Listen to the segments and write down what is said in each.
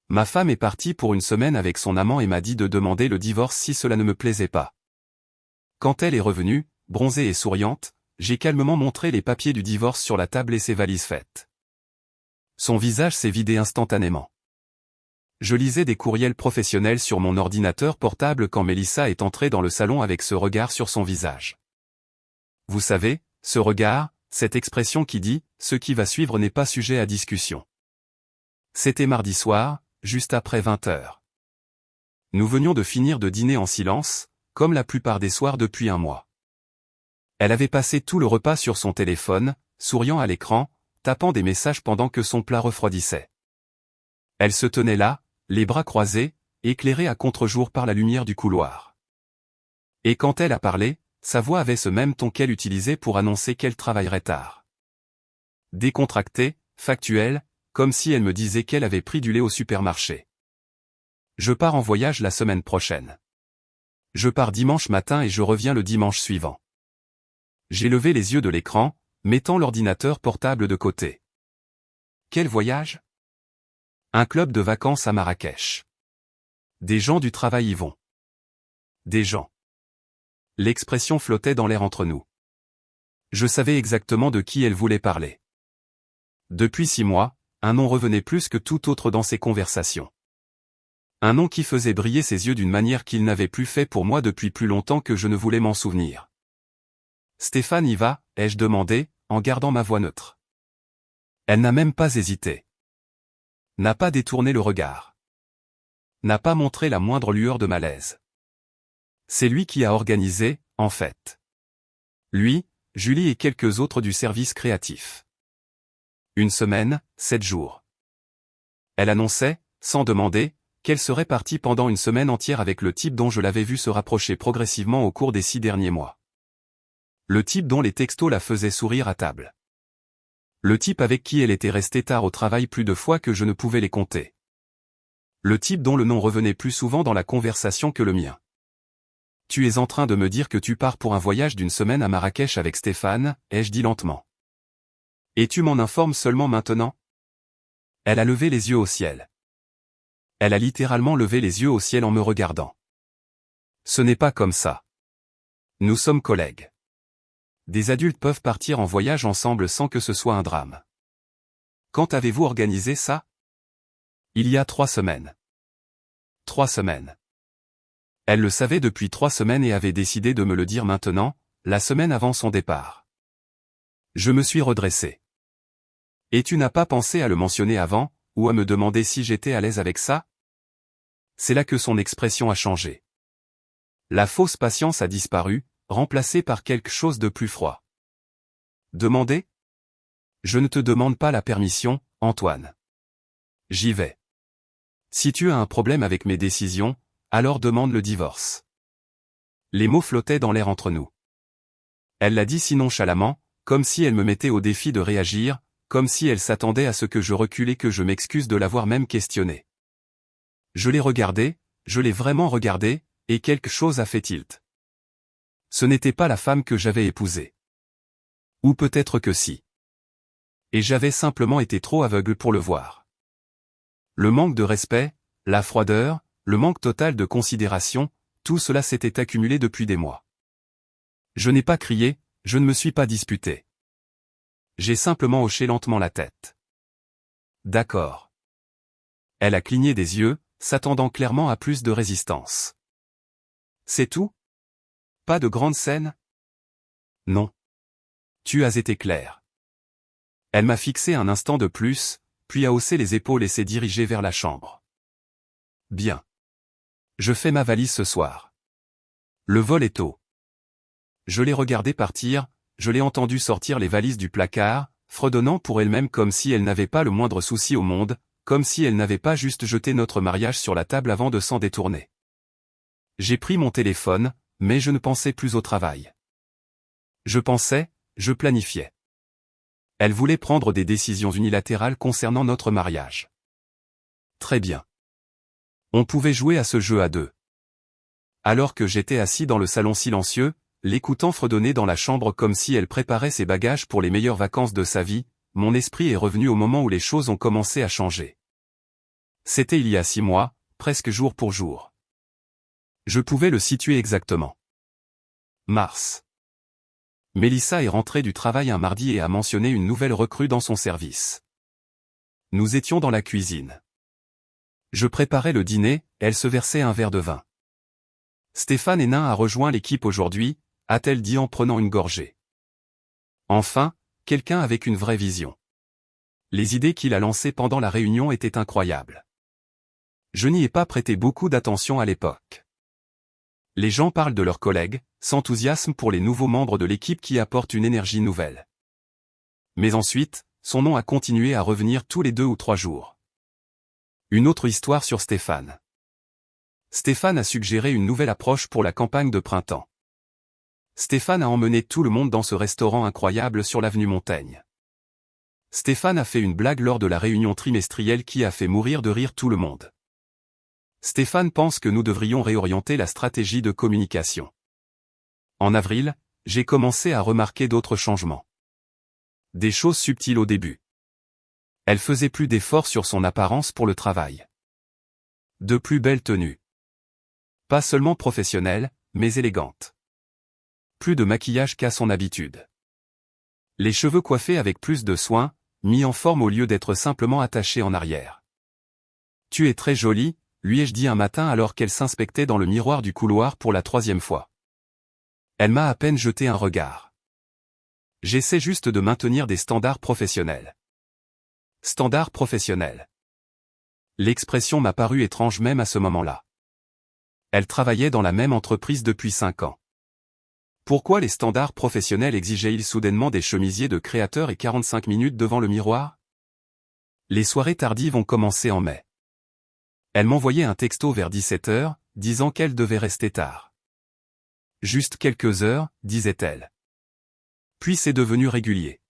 Ma femme est partie pour une semaine avec son amant et m'a dit de demander le divorce si cela ne me plaisait pas. Quand elle est revenue, bronzée et souriante, j'ai calmement montré les papiers du divorce sur la table et ses valises faites. Son visage s'est vidé instantanément. Je lisais des courriels professionnels sur mon ordinateur portable quand Mélissa est entrée dans le salon avec ce regard sur son visage. Vous savez, ce regard, cette expression qui dit « ce qui va suivre n'est pas sujet à discussion ». C'était mardi soir, juste après 20h. Nous venions de finir de dîner en silence, comme la plupart des soirs depuis un mois. Elle avait passé tout le repas sur son téléphone, souriant à l'écran, tapant des messages pendant que son plat refroidissait. Elle se tenait là, les bras croisés, éclairée à contre-jour par la lumière du couloir. Et quand elle a parlé, sa voix avait ce même ton qu'elle utilisait pour annoncer qu'elle travaillerait tard. Décontractée, factuelle, comme si elle me disait qu'elle avait pris du lait au supermarché. Je pars en voyage la semaine prochaine. Je pars dimanche matin et je reviens le dimanche suivant. J'ai levé les yeux de l'écran, mettant l'ordinateur portable de côté. Quel voyage ? Un club de vacances à Marrakech. Des gens du travail y vont. Des gens. L'expression flottait dans l'air entre nous. Je savais exactement de qui elle voulait parler. Depuis 6 mois, un nom revenait plus que tout autre dans ses conversations. Un nom qui faisait briller ses yeux d'une manière qu'il n'avait plus fait pour moi depuis plus longtemps que je ne voulais m'en souvenir. Stéphane y va, ai-je demandé, en gardant ma voix neutre. Elle n'a même pas hésité. N'a pas détourné le regard. N'a pas montré la moindre lueur de malaise. C'est lui qui a organisé, en fait. Lui, Julie et quelques autres du service créatif. 1 semaine, 7 jours. Elle annonçait, sans demander, qu'elle serait partie pendant 1 semaine entière avec le type dont je l'avais vu se rapprocher progressivement au cours des 6 derniers mois. Le type dont les textos la faisaient sourire à table. Le type avec qui elle était restée tard au travail plus de fois que je ne pouvais les compter. Le type dont le nom revenait plus souvent dans la conversation que le mien. Tu es en train de me dire que tu pars pour un voyage d'1 semaine à Marrakech avec Stéphane, ai-je dit lentement. Et tu m'en informes seulement maintenant ? Elle a levé les yeux au ciel. Elle a littéralement levé les yeux au ciel en me regardant. Ce n'est pas comme ça. Nous sommes collègues. Des adultes peuvent partir en voyage ensemble sans que ce soit un drame. Quand avez-vous organisé ça ? Il y a 3 semaines. 3 semaines. Elle le savait depuis 3 semaines et avait décidé de me le dire maintenant, la semaine avant son départ. Je me suis redressé. Et tu n'as pas pensé à le mentionner avant, ou à me demander si j'étais à l'aise avec ça ? C'est là que son expression a changé. La fausse patience a disparu, remplacée par quelque chose de plus froid. Demander ? Je ne te demande pas la permission, Antoine. J'y vais. Si tu as un problème avec mes décisions, alors demande le divorce. Les mots flottaient dans l'air entre nous. Elle l'a dit si nonchalamment, comme si elle me mettait au défi de réagir, comme si elle s'attendait à ce que je recule et que je m'excuse de l'avoir même questionné. Je l'ai regardé, je l'ai vraiment regardé, et quelque chose a fait tilt. Ce n'était pas la femme que j'avais épousée. Ou peut-être que si. Et j'avais simplement été trop aveugle pour le voir. Le manque de respect, la froideur, le manque total de considération, tout cela s'était accumulé depuis des mois. Je n'ai pas crié, je ne me suis pas disputé. J'ai simplement hoché lentement la tête. D'accord. Elle a cligné des yeux, s'attendant clairement à plus de résistance. C'est tout ? Pas de grande scène ? Non. Tu as été clair. Elle m'a fixé un instant de plus, puis a haussé les épaules et s'est dirigée vers la chambre. Bien. Je fais ma valise ce soir. Le vol est tôt. Je l'ai regardée partir, je l'ai entendue sortir les valises du placard, fredonnant pour elle-même comme si elle n'avait pas le moindre souci au monde, comme si elle n'avait pas juste jeté notre mariage sur la table avant de s'en détourner. J'ai pris mon téléphone, mais je ne pensais plus au travail. Je pensais, je planifiais. Elle voulait prendre des décisions unilatérales concernant notre mariage. Très bien. On pouvait jouer à ce jeu à 2. Alors que j'étais assis dans le salon silencieux, l'écoutant fredonner dans la chambre comme si elle préparait ses bagages pour les meilleures vacances de sa vie, mon esprit est revenu au moment où les choses ont commencé à changer. C'était il y a 6 mois, presque jour pour jour. Je pouvais le situer exactement. Mars. Mélissa est rentrée du travail un mardi et a mentionné une nouvelle recrue dans son service. Nous étions dans la cuisine. Je préparais le dîner, elle se versait un verre de vin. Stéphane Hénin a rejoint l'équipe aujourd'hui, a-t-elle dit en prenant une gorgée. Enfin, quelqu'un avec une vraie vision. Les idées qu'il a lancées pendant la réunion étaient incroyables. Je n'y ai pas prêté beaucoup d'attention à l'époque. Les gens parlent de leurs collègues, s'enthousiasment pour les nouveaux membres de l'équipe qui apportent une énergie nouvelle. Mais ensuite, son nom a continué à revenir tous les 2 ou 3 jours. Une autre histoire sur Stéphane. Stéphane a suggéré une nouvelle approche pour la campagne de printemps. Stéphane a emmené tout le monde dans ce restaurant incroyable sur l'avenue Montaigne. Stéphane a fait une blague lors de la réunion trimestrielle qui a fait mourir de rire tout le monde. Stéphane pense que nous devrions réorienter la stratégie de communication. En avril, j'ai commencé à remarquer d'autres changements. Des choses subtiles au début. Elle faisait plus d'efforts sur son apparence pour le travail. De plus belles tenues. Pas seulement professionnelle, mais élégante. Plus de maquillage qu'à son habitude. Les cheveux coiffés avec plus de soin, mis en forme au lieu d'être simplement attachés en arrière. Tu es très jolie, lui ai-je dit un matin alors qu'elle s'inspectait dans le miroir du couloir pour la 3e fois. Elle m'a à peine jeté un regard. J'essaie juste de maintenir des standards professionnels. Standards professionnels. L'expression m'a paru étrange même à ce moment-là. Elle travaillait dans la même entreprise depuis 5 ans. Pourquoi les standards professionnels exigeaient-ils soudainement des chemisiers de créateurs et 45 minutes devant le miroir? Les soirées tardives ont commencé en mai. Elle m'envoyait un texto vers 17h, disant qu'elle devait rester tard. Juste quelques heures, disait-elle. Puis c'est devenu régulier.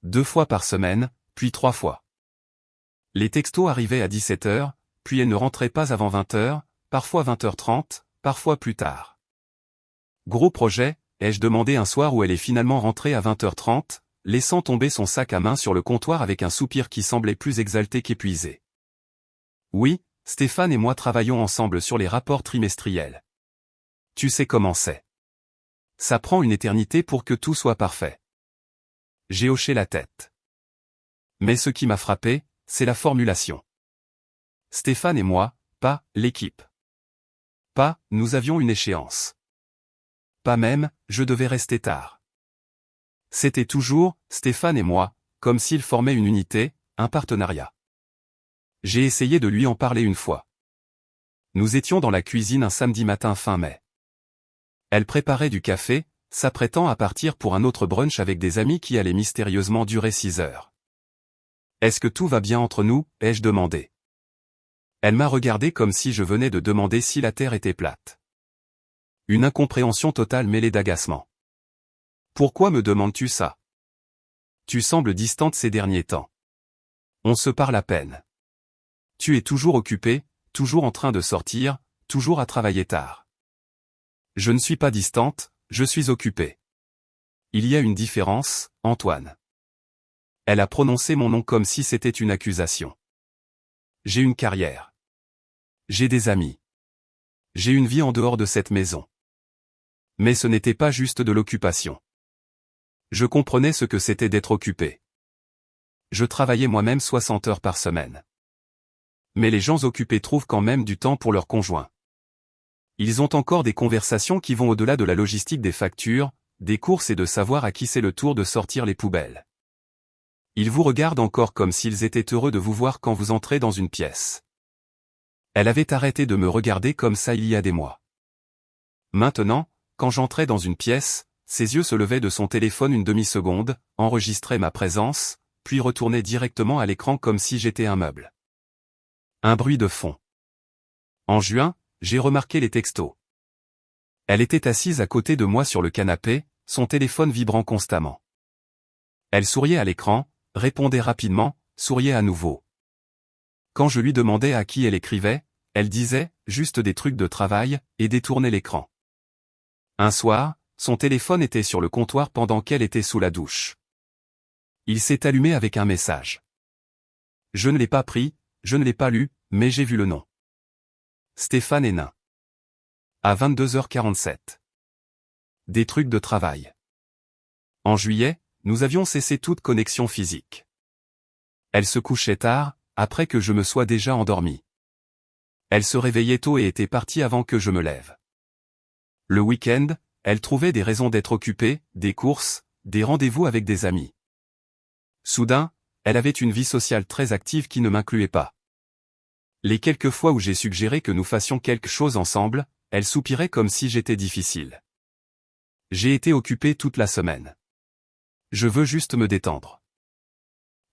2 fois par semaine, puis 3 fois. Les textos arrivaient à 17h, puis elle ne rentrait pas avant 20h, parfois 20h30, parfois plus tard. Gros projet, ai-je demandé un soir où elle est finalement rentrée à 20h30, laissant tomber son sac à main sur le comptoir avec un soupir qui semblait plus exalté qu'épuisé. Oui, Stéphane et moi travaillons ensemble sur les rapports trimestriels. Tu sais comment c'est. Ça prend une éternité pour que tout soit parfait. J'ai hoché la tête. Mais ce qui m'a frappé, c'est la formulation. Stéphane et moi, pas l'équipe. Pas, nous avions une échéance. Pas même, je devais rester tard. C'était toujours, Stéphane et moi, comme s'ils formaient une unité, un partenariat. J'ai essayé de lui en parler une fois. Nous étions dans la cuisine un samedi matin fin mai. Elle préparait du café, s'apprêtant à partir pour un autre brunch avec des amis qui allait mystérieusement durer 6 heures. Est-ce que tout va bien entre nous, ai-je demandé. Elle m'a regardé comme si je venais de demander si la terre était plate. Une incompréhension totale mêlée d'agacement. Pourquoi me demandes-tu ça? Tu sembles distante ces derniers temps. On se parle à peine. Tu es toujours occupée, toujours en train de sortir, toujours à travailler tard. Je ne suis pas distante, je suis occupée. Il y a une différence, Antoine. Elle a prononcé mon nom comme si c'était une accusation. J'ai une carrière. J'ai des amis. J'ai une vie en dehors de cette maison. Mais ce n'était pas juste de l'occupation. Je comprenais ce que c'était d'être occupé. Je travaillais moi-même 60 heures par semaine. Mais les gens occupés trouvent quand même du temps pour leurs conjoints. Ils ont encore des conversations qui vont au-delà de la logistique des factures, des courses et de savoir à qui c'est le tour de sortir les poubelles. Ils vous regardent encore comme s'ils étaient heureux de vous voir quand vous entrez dans une pièce. Elle avait arrêté de me regarder comme ça il y a des mois. Maintenant, quand j'entrais dans une pièce, ses yeux se levaient de son téléphone une demi-seconde, enregistraient ma présence, puis retournaient directement à l'écran comme si j'étais un meuble. Un bruit de fond. En juin, j'ai remarqué les textos. Elle était assise à côté de moi sur le canapé, son téléphone vibrant constamment. Elle souriait à l'écran, répondait rapidement, souriait à nouveau. Quand je lui demandais à qui elle écrivait, elle disait, juste des trucs de travail, et détournait l'écran. Un soir, son téléphone était sur le comptoir pendant qu'elle était sous la douche. Il s'est allumé avec un message. Je ne l'ai pas pris, je ne l'ai pas lu, mais j'ai vu le nom. Stéphane Hénin. À 22h47. Des trucs de travail. En juillet, nous avions cessé toute connexion physique. Elle se couchait tard, après que je me sois déjà endormi. Elle se réveillait tôt et était partie avant que je me lève. Le week-end, elle trouvait des raisons d'être occupée, des courses, des rendez-vous avec des amis. Soudain, elle avait une vie sociale très active qui ne m'incluait pas. Les quelques fois où j'ai suggéré que nous fassions quelque chose ensemble, elle soupirait comme si j'étais difficile. J'ai été occupé toute la semaine. Je veux juste me détendre.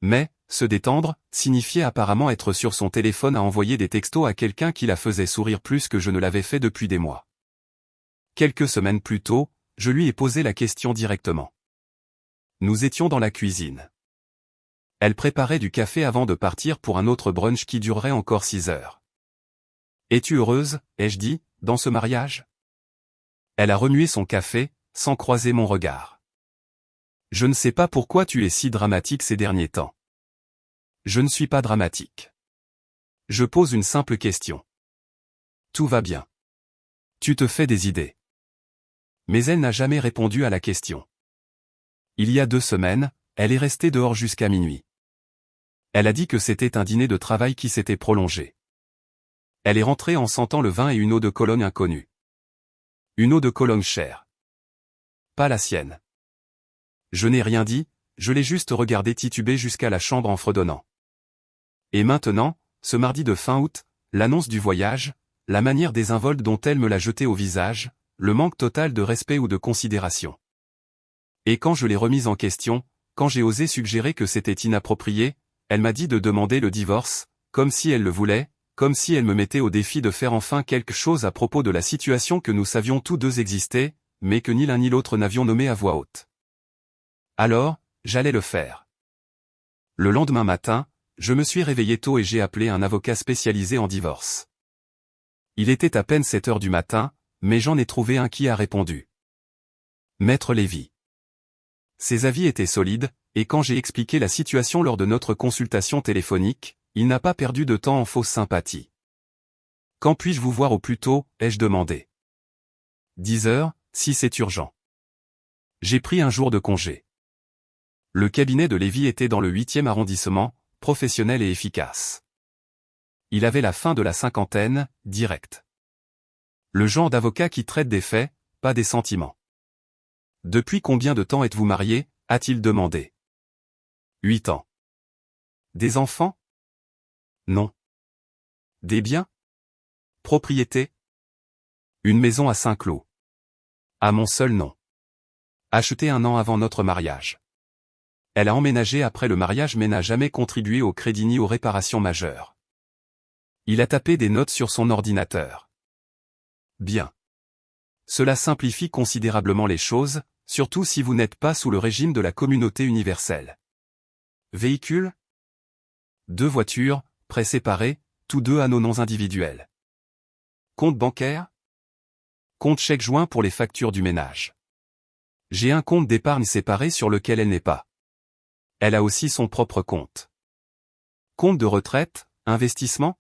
Mais, se détendre, signifiait apparemment être sur son téléphone à envoyer des textos à quelqu'un qui la faisait sourire plus que je ne l'avais fait depuis des mois. Quelques semaines plus tôt, je lui ai posé la question directement. Nous étions dans la cuisine. Elle préparait du café avant de partir pour un autre brunch qui durerait encore 6 heures. « Es-tu heureuse, ai-je dit, dans ce mariage ?» Elle a remué son café, sans croiser mon regard. « Je ne sais pas pourquoi tu es si dramatique ces derniers temps. » Je ne suis pas dramatique. Je pose une simple question. Tout va bien. Tu te fais des idées. Mais elle n'a jamais répondu à la question. Il y a 2 semaines, elle est restée dehors jusqu'à minuit. Elle a dit que c'était un dîner de travail qui s'était prolongé. Elle est rentrée en sentant le vin et une eau de Cologne inconnue. Une eau de Cologne chère. Pas la sienne. Je n'ai rien dit, je l'ai juste regardé tituber jusqu'à la chambre en fredonnant. Et maintenant, ce mardi de fin août, l'annonce du voyage, la manière désinvolte dont elle me l'a jeté au visage, le manque total de respect ou de considération. Et quand je l'ai remise en question, quand j'ai osé suggérer que c'était inapproprié, elle m'a dit de demander le divorce, comme si elle le voulait, comme si elle me mettait au défi de faire enfin quelque chose à propos de la situation que nous savions tous deux exister, mais que ni l'un ni l'autre n'avions nommé à voix haute. Alors, j'allais le faire. Le lendemain matin, je me suis réveillé tôt et j'ai appelé un avocat spécialisé en divorce. Il était à peine 7 heures du matin, mais j'en ai trouvé un qui a répondu. Maître Lévy. Ses avis étaient solides, et quand j'ai expliqué la situation lors de notre consultation téléphonique, il n'a pas perdu de temps en fausse sympathie. Quand puis-je vous voir au plus tôt, ai-je demandé. 10 heures, si c'est urgent. J'ai pris un jour de congé. Le cabinet de Lévy était dans le 8e arrondissement, professionnel et efficace. Il avait la fin de la cinquantaine, direct. Le genre d'avocat qui traite des faits, pas des sentiments. Depuis combien de temps êtes-vous marié, a-t-il demandé. 8 ans. Des enfants? Non. Des biens? Propriété? Une maison à Saint-Cloud. À mon seul nom. Achetée 1 an avant notre mariage. Elle a emménagé après le mariage mais n'a jamais contribué au crédit ni aux réparations majeures. Il a tapé des notes sur son ordinateur. Bien. Cela simplifie considérablement les choses, surtout si vous n'êtes pas sous le régime de la communauté universelle. Véhicule? 2 voitures, prêts séparés, tous 2 à nos noms individuels. Compte bancaire? Compte chèque joint pour les factures du ménage. J'ai un compte d'épargne séparé sur lequel elle n'est pas. Elle a aussi son propre compte. Compte de retraite, investissement?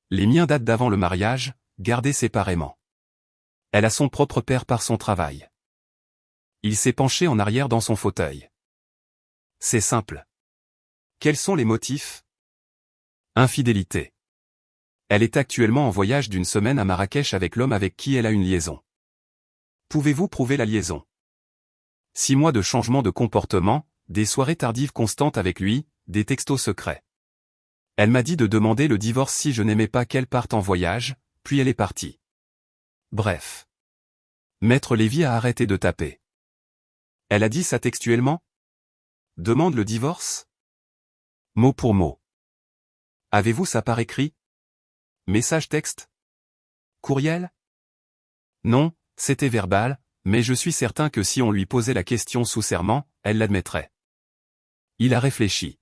Les miens datent d'avant le mariage, gardés séparément. Elle a son propre père par son travail. Il s'est penché en arrière dans son fauteuil. C'est simple. Quels sont les motifs? Infidélité. Elle est actuellement en voyage d'1 semaine à Marrakech avec l'homme avec qui elle a une liaison. Pouvez-vous prouver la liaison? 6 mois de changement de comportement, des soirées tardives constantes avec lui, des textos secrets. Elle m'a dit de demander le divorce si je n'aimais pas qu'elle parte en voyage, puis elle est partie. Bref. Maître Lévy a arrêté de taper. Elle a dit ça textuellement? Demande le divorce? Mot pour mot. Avez-vous ça par écrit? Message texte? Courriel? Non, c'était verbal, mais je suis certain que si on lui posait la question sous serment, elle l'admettrait. Il a réfléchi.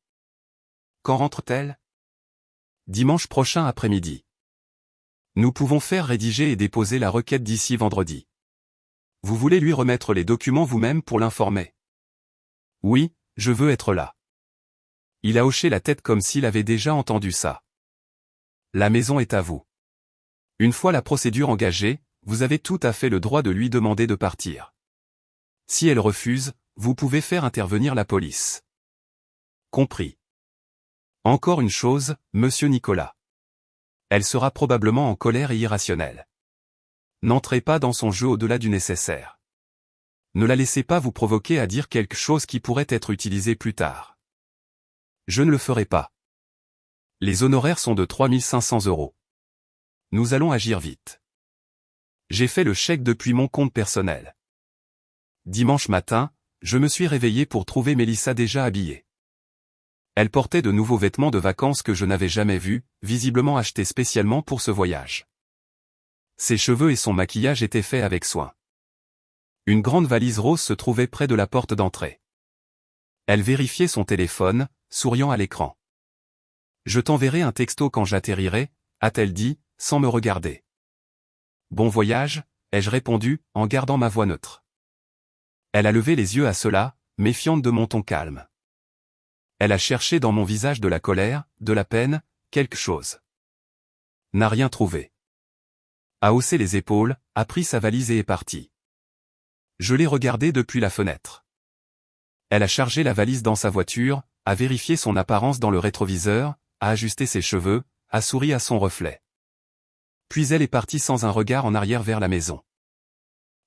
Quand rentre-t-elle? Dimanche prochain après-midi. Nous pouvons faire rédiger et déposer la requête d'ici vendredi. Vous voulez lui remettre les documents vous-même pour l'informer? Oui, je veux être là. Il a hoché la tête comme s'il avait déjà entendu ça. La maison est à vous. Une fois la procédure engagée, vous avez tout à fait le droit de lui demander de partir. Si elle refuse, vous pouvez faire intervenir la police. Compris. Encore une chose, monsieur Nicolas. Elle sera probablement en colère et irrationnelle. N'entrez pas dans son jeu au-delà du nécessaire. Ne la laissez pas vous provoquer à dire quelque chose qui pourrait être utilisé plus tard. Je ne le ferai pas. Les honoraires sont de 3 500 €. Nous allons agir vite. J'ai fait le chèque depuis mon compte personnel. Dimanche matin, je me suis réveillé pour trouver Mélissa déjà habillée. Elle portait de nouveaux vêtements de vacances que je n'avais jamais vus, visiblement achetés spécialement pour ce voyage. Ses cheveux et son maquillage étaient faits avec soin. Une grande valise rose se trouvait près de la porte d'entrée. Elle vérifiait son téléphone, souriant à l'écran. « Je t'enverrai un texto quand j'atterrirai », a-t-elle dit, sans me regarder. « Bon voyage », ai-je répondu, en gardant ma voix neutre. Elle a levé les yeux à cela, méfiante de mon ton calme. Elle a cherché dans mon visage de la colère, de la peine, quelque chose. N'a rien trouvé. A haussé les épaules, a pris sa valise et est partie. Je l'ai regardée depuis la fenêtre. Elle a chargé la valise dans sa voiture, a vérifié son apparence dans le rétroviseur, a ajusté ses cheveux, a souri à son reflet. Puis elle est partie sans un regard en arrière vers la maison.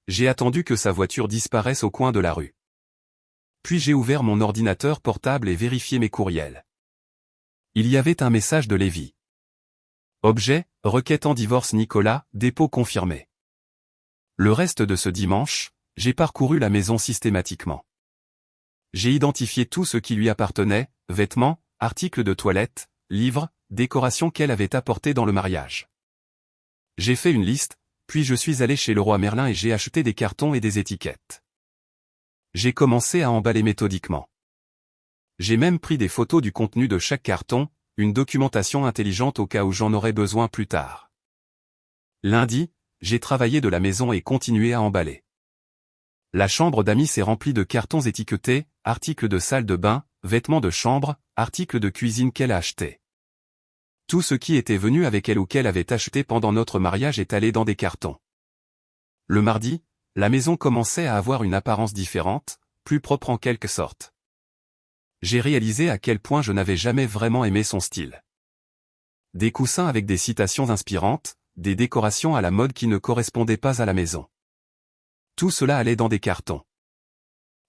J'ai attendu que sa voiture disparaisse au coin de la rue. Puis j'ai ouvert mon ordinateur portable et vérifié mes courriels. Il y avait un message de Lévi. Objet, requête en divorce Nicolas, dépôt confirmé. Le reste de ce dimanche, j'ai parcouru la maison systématiquement. J'ai identifié tout ce qui lui appartenait, vêtements, articles de toilette, livres, décorations qu'elle avait apportées dans le mariage. J'ai fait une liste, puis je suis allé chez Leroy Merlin et j'ai acheté des cartons et des étiquettes. J'ai commencé à emballer méthodiquement. J'ai même pris des photos du contenu de chaque carton, une documentation intelligente au cas où j'en aurais besoin plus tard. Lundi, j'ai travaillé de la maison et continué à emballer. La chambre d'amis s'est remplie de cartons étiquetés, articles de salle de bain, vêtements de chambre, articles de cuisine qu'elle a achetés. Tout ce qui était venu avec elle ou qu'elle avait acheté pendant notre mariage est allé dans des cartons. Le mardi, la maison commençait à avoir une apparence différente, plus propre en quelque sorte. J'ai réalisé à quel point je n'avais jamais vraiment aimé son style. Des coussins avec des citations inspirantes, des décorations à la mode qui ne correspondaient pas à la maison. Tout cela allait dans des cartons.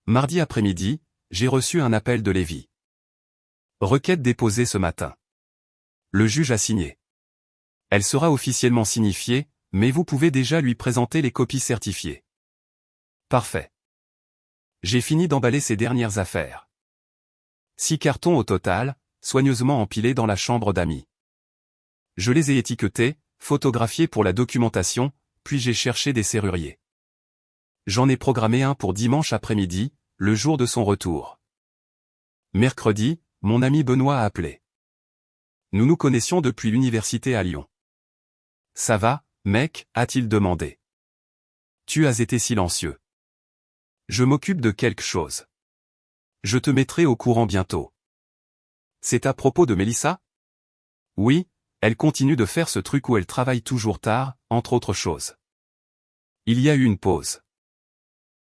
Mardi après-midi, j'ai reçu un appel de Lévi. Requête déposée ce matin. Le juge a signé. Elle sera officiellement signifiée, mais vous pouvez déjà lui présenter les copies certifiées. Parfait. J'ai fini d'emballer ces dernières affaires. 6 cartons au total, soigneusement empilés dans la chambre d'amis. Je les ai étiquetés, photographiés pour la documentation, puis j'ai cherché des serruriers. J'en ai programmé un pour dimanche après-midi, le jour de son retour. Mercredi, mon ami Benoît a appelé. Nous nous connaissions depuis l'université à Lyon. « Ça va, mec ?» a-t-il demandé. Tu as été silencieux. Je m'occupe de quelque chose. Je te mettrai au courant bientôt. C'est à propos de Mélissa? Oui, elle continue de faire ce truc où elle travaille toujours tard, entre autres choses. Il y a eu une pause.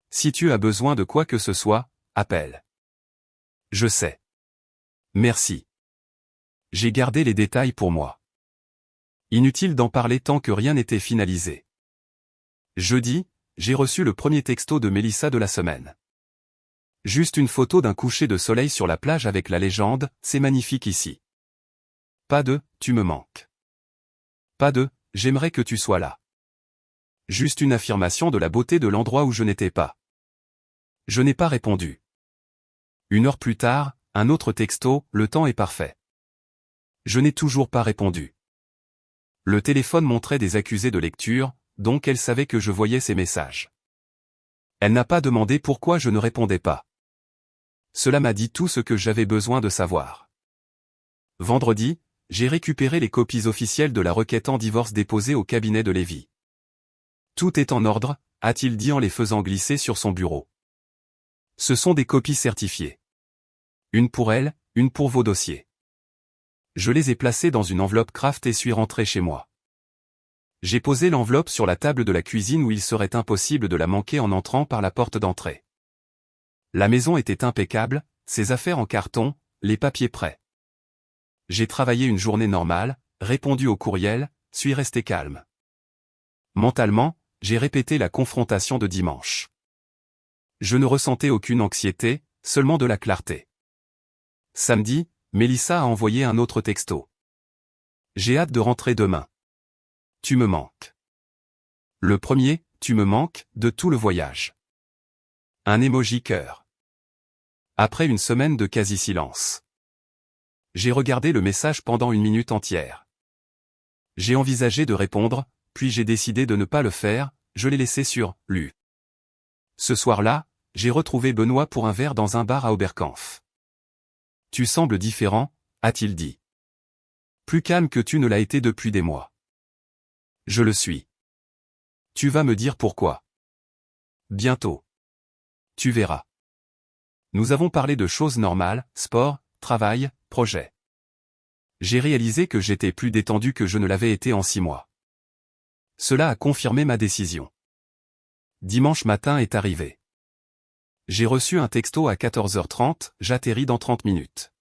Si tu as besoin de quoi que ce soit, appelle. Je sais. Merci. J'ai gardé les détails pour moi. Inutile d'en parler tant que rien n'était finalisé. Jeudi, j'ai reçu le premier texto de Mélissa de la semaine. Juste une photo d'un coucher de soleil sur la plage avec la légende « C'est magnifique ici ». Pas de « Tu me manques ». Pas de « J'aimerais que tu sois là ». Juste une affirmation de la beauté de l'endroit où je n'étais pas. Je n'ai pas répondu. 1 heure plus tard, un autre texto « Le temps est parfait ». Je n'ai toujours pas répondu. Le téléphone montrait des accusés de lecture, donc elle savait que je voyais ses messages. Elle n'a pas demandé pourquoi je ne répondais pas. Cela m'a dit tout ce que j'avais besoin de savoir. Vendredi, j'ai récupéré les copies officielles de la requête en divorce déposée au cabinet de Lévi. Tout est en ordre, a-t-il dit en les faisant glisser sur son bureau. Ce sont des copies certifiées. Une pour elle, une pour vos dossiers. Je les ai placés dans une enveloppe Kraft et suis rentré chez moi. J'ai posé l'enveloppe sur la table de la cuisine où il serait impossible de la manquer en entrant par la porte d'entrée. La maison était impeccable, ses affaires en carton, les papiers prêts. J'ai travaillé une journée normale, répondu aux courriels, suis resté calme. Mentalement, j'ai répété la confrontation de dimanche. Je ne ressentais aucune anxiété, seulement de la clarté. Samedi, Mélissa a envoyé un autre texto. J'ai hâte de rentrer demain. Tu me manques. Le premier, tu me manques, de tout le voyage. Un emoji cœur. Après une semaine de quasi-silence. J'ai regardé le message pendant une minute entière. J'ai envisagé de répondre, puis j'ai décidé de ne pas le faire, je l'ai laissé sur « lu ». Ce soir-là, j'ai retrouvé Benoît pour un verre dans un bar à Oberkampf. « Tu sembles différent », a-t-il dit. « Plus calme que tu ne l'as été depuis des mois. » Je le suis. Tu vas me dire pourquoi. Bientôt. Tu verras. Nous avons parlé de choses normales, sport, travail, projet. J'ai réalisé que j'étais plus détendu que je ne l'avais été en 6 mois. Cela a confirmé ma décision. Dimanche matin est arrivé. J'ai reçu un texto à 14h30, j'atterris dans 30 minutes.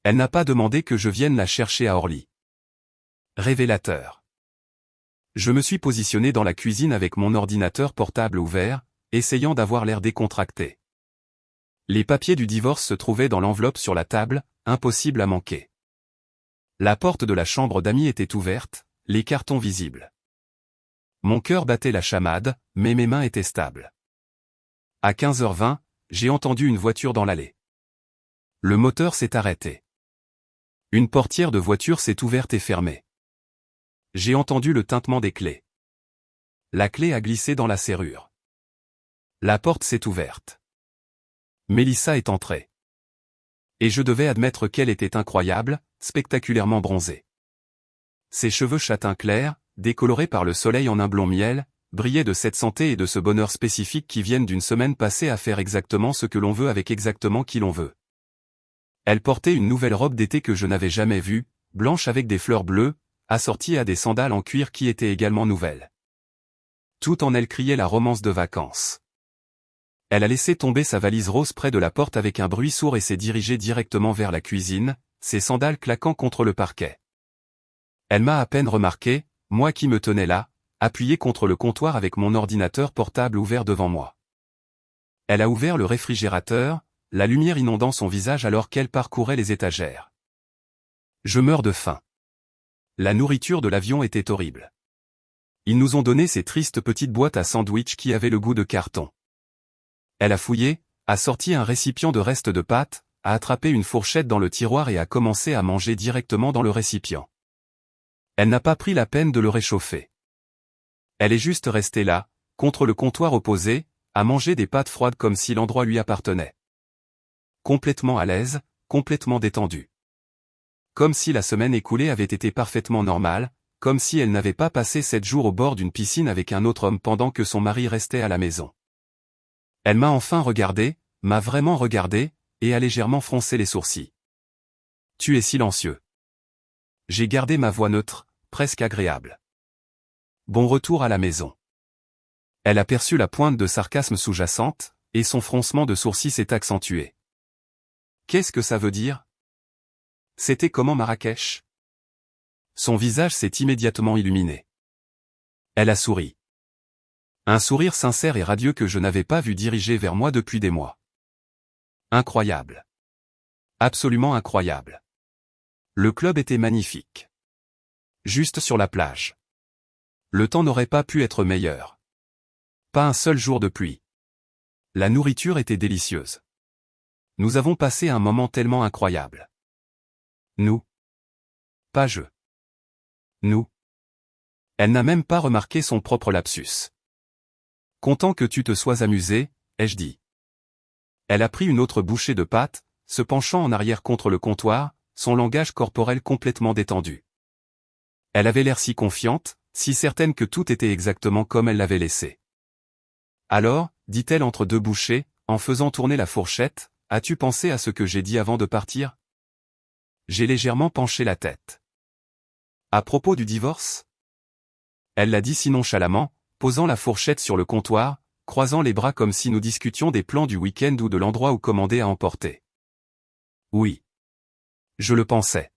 Elle n'a pas demandé que je vienne la chercher à Orly. Révélateur. Je me suis positionné dans la cuisine avec mon ordinateur portable ouvert, essayant d'avoir l'air décontracté. Les papiers du divorce se trouvaient dans l'enveloppe sur la table, impossible à manquer. La porte de la chambre d'amis était ouverte, les cartons visibles. Mon cœur battait la chamade, mais mes mains étaient stables. À 15h20, j'ai entendu une voiture dans l'allée. Le moteur s'est arrêté. Une portière de voiture s'est ouverte et fermée. J'ai entendu le tintement des clés. La clé a glissé dans la serrure. La porte s'est ouverte. Mélissa est entrée. Et je devais admettre qu'elle était incroyable, spectaculairement bronzée. Ses cheveux châtain clair, décolorés par le soleil en un blond miel, brillaient de cette santé et de ce bonheur spécifique qui viennent d'une semaine passée à faire exactement ce que l'on veut avec exactement qui l'on veut. Elle portait une nouvelle robe d'été que je n'avais jamais vue, blanche avec des fleurs bleues, assortie à des sandales en cuir qui étaient également nouvelles. Tout en elle criait la romance de vacances. Elle a laissé tomber sa valise rose près de la porte avec un bruit sourd et s'est dirigée directement vers la cuisine, ses sandales claquant contre le parquet. Elle m'a à peine remarqué, moi qui me tenais là, appuyé contre le comptoir avec mon ordinateur portable ouvert devant moi. Elle a ouvert le réfrigérateur, la lumière inondant son visage alors qu'elle parcourait les étagères. Je meurs de faim. La nourriture de l'avion était horrible. Ils nous ont donné ces tristes petites boîtes à sandwich qui avaient le goût de carton. Elle a fouillé, a sorti un récipient de restes de pâtes, a attrapé une fourchette dans le tiroir et a commencé à manger directement dans le récipient. Elle n'a pas pris la peine de le réchauffer. Elle est juste restée là, contre le comptoir opposé, à manger des pâtes froides comme si l'endroit lui appartenait. Complètement à l'aise, complètement détendue. Comme si la semaine écoulée avait été parfaitement normale, comme si elle n'avait pas passé 7 jours au bord d'une piscine avec un autre homme pendant que son mari restait à la maison. Elle m'a enfin regardé, m'a vraiment regardé, et a légèrement froncé les sourcils. Tu es silencieux. J'ai gardé ma voix neutre, presque agréable. Bon retour à la maison. Elle a perçu la pointe de sarcasme sous-jacente, et son froncement de sourcils s'est accentué. Qu'est-ce que ça veut dire? C'était comment Marrakech? Son visage s'est immédiatement illuminé. Elle a souri. Un sourire sincère et radieux que je n'avais pas vu diriger vers moi depuis des mois. Incroyable. Absolument incroyable. Le club était magnifique. Juste sur la plage. Le temps n'aurait pas pu être meilleur. Pas un seul jour de pluie. La nourriture était délicieuse. Nous avons passé un moment tellement incroyable. Nous. Pas je. Nous. Elle n'a même pas remarqué son propre lapsus. Content que tu te sois amusé, ai-je dit. Elle a pris une autre bouchée de pâte, se penchant en arrière contre le comptoir, son langage corporel complètement détendu. Elle avait l'air si confiante, si certaine que tout était exactement comme elle l'avait laissé. Alors, dit-elle entre deux bouchées, en faisant tourner la fourchette, as-tu pensé à ce que j'ai dit avant de partir? J'ai légèrement penché la tête. À propos du divorce? Elle l'a dit si nonchalamment, posant la fourchette sur le comptoir, croisant les bras comme si nous discutions des plans du week-end ou de l'endroit où commander à emporter. Oui. Je le pensais.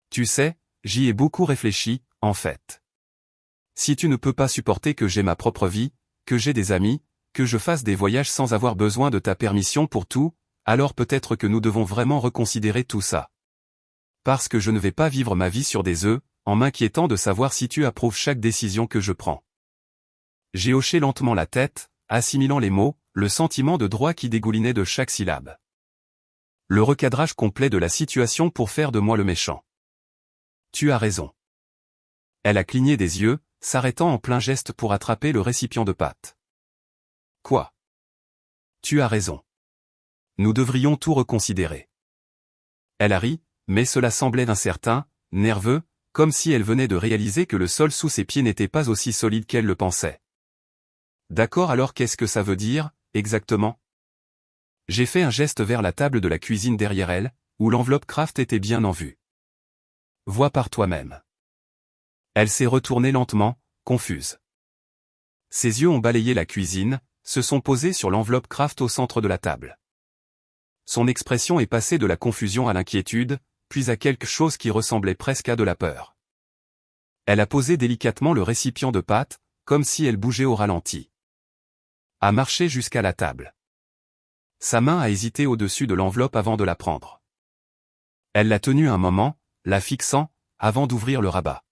Tu sais, j'y ai beaucoup réfléchi, en fait. Si tu ne peux pas supporter que j'ai ma propre vie, que j'ai des amis, que je fasse des voyages sans avoir besoin de ta permission pour tout, alors peut-être que nous devons vraiment reconsidérer tout ça. Parce que je ne vais pas vivre ma vie sur des œufs, en m'inquiétant de savoir si tu approuves chaque décision que je prends. J'ai hoché lentement la tête, assimilant les mots, le sentiment de droit qui dégoulinait de chaque syllabe. Le recadrage complet de la situation pour faire de moi le méchant. Tu as raison. Elle a cligné des yeux, s'arrêtant en plein geste pour attraper le récipient de pâte. Quoi? Tu as raison. Nous devrions tout reconsidérer. Elle a ri, mais cela semblait incertain, nerveux, comme si elle venait de réaliser que le sol sous ses pieds n'était pas aussi solide qu'elle le pensait. D'accord, alors qu'est-ce que ça veut dire, exactement? J'ai fait un geste vers la table de la cuisine derrière elle, où l'enveloppe Kraft était bien en vue. Vois par toi-même. Elle s'est retournée lentement, confuse. Ses yeux ont balayé la cuisine, se sont posés sur l'enveloppe Kraft au centre de la table. Son expression est passée de la confusion à l'inquiétude, puis à quelque chose qui ressemblait presque à de la peur. Elle a posé délicatement le récipient de pâte, comme si elle bougeait au ralenti. A marché jusqu'à la table. Sa main a hésité au-dessus de l'enveloppe avant de la prendre. Elle l'a tenue un moment, la fixant, avant d'ouvrir le rabat.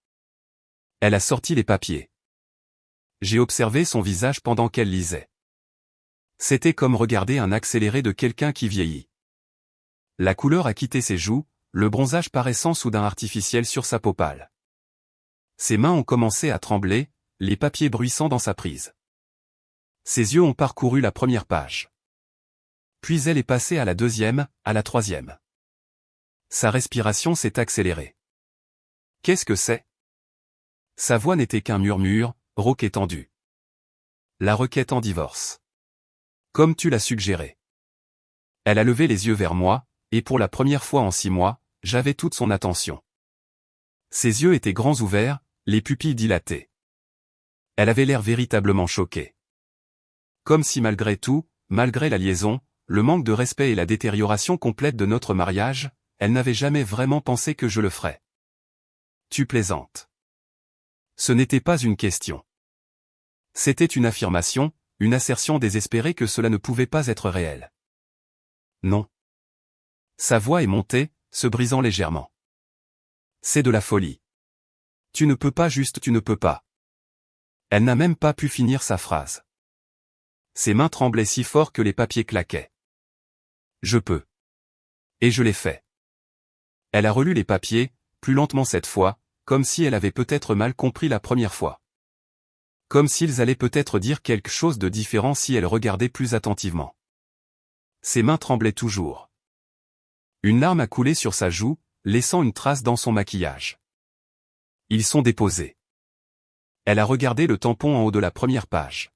Elle a sorti les papiers. J'ai observé son visage pendant qu'elle lisait. C'était comme regarder un accéléré de quelqu'un qui vieillit. La couleur a quitté ses joues, le bronzage paraissant soudain artificiel sur sa peau pâle. Ses mains ont commencé à trembler, les papiers bruissant dans sa prise. Ses yeux ont parcouru la première page. Puis elle est passée à la deuxième, à la troisième. Sa respiration s'est accélérée. Qu'est-ce que c'est? Sa voix n'était qu'un murmure, rauque et tendu. La requête en divorce. Comme tu l'as suggéré. Elle a levé les yeux vers moi, et pour la première fois en 6 mois, j'avais toute son attention. Ses yeux étaient grands ouverts, les pupilles dilatées. Elle avait l'air véritablement choquée. Comme si malgré tout, malgré la liaison, le manque de respect et la détérioration complète de notre mariage, elle n'avait jamais vraiment pensé que je le ferais. Tu plaisantes. Ce n'était pas une question. C'était une affirmation, une assertion désespérée que cela ne pouvait pas être réel. Non. Sa voix est montée, se brisant légèrement. C'est de la folie. Tu ne peux pas, juste tu ne peux pas. Elle n'a même pas pu finir sa phrase. Ses mains tremblaient si fort que les papiers claquaient. Je peux. Et je l'ai fait. Elle a relu les papiers, plus lentement cette fois, comme si elle avait peut-être mal compris la première fois. Comme s'ils allaient peut-être dire quelque chose de différent si elle regardait plus attentivement. Ses mains tremblaient toujours. Une larme a coulé sur sa joue, laissant une trace dans son maquillage. Ils sont déposés. Elle a regardé le tampon en haut de la première page.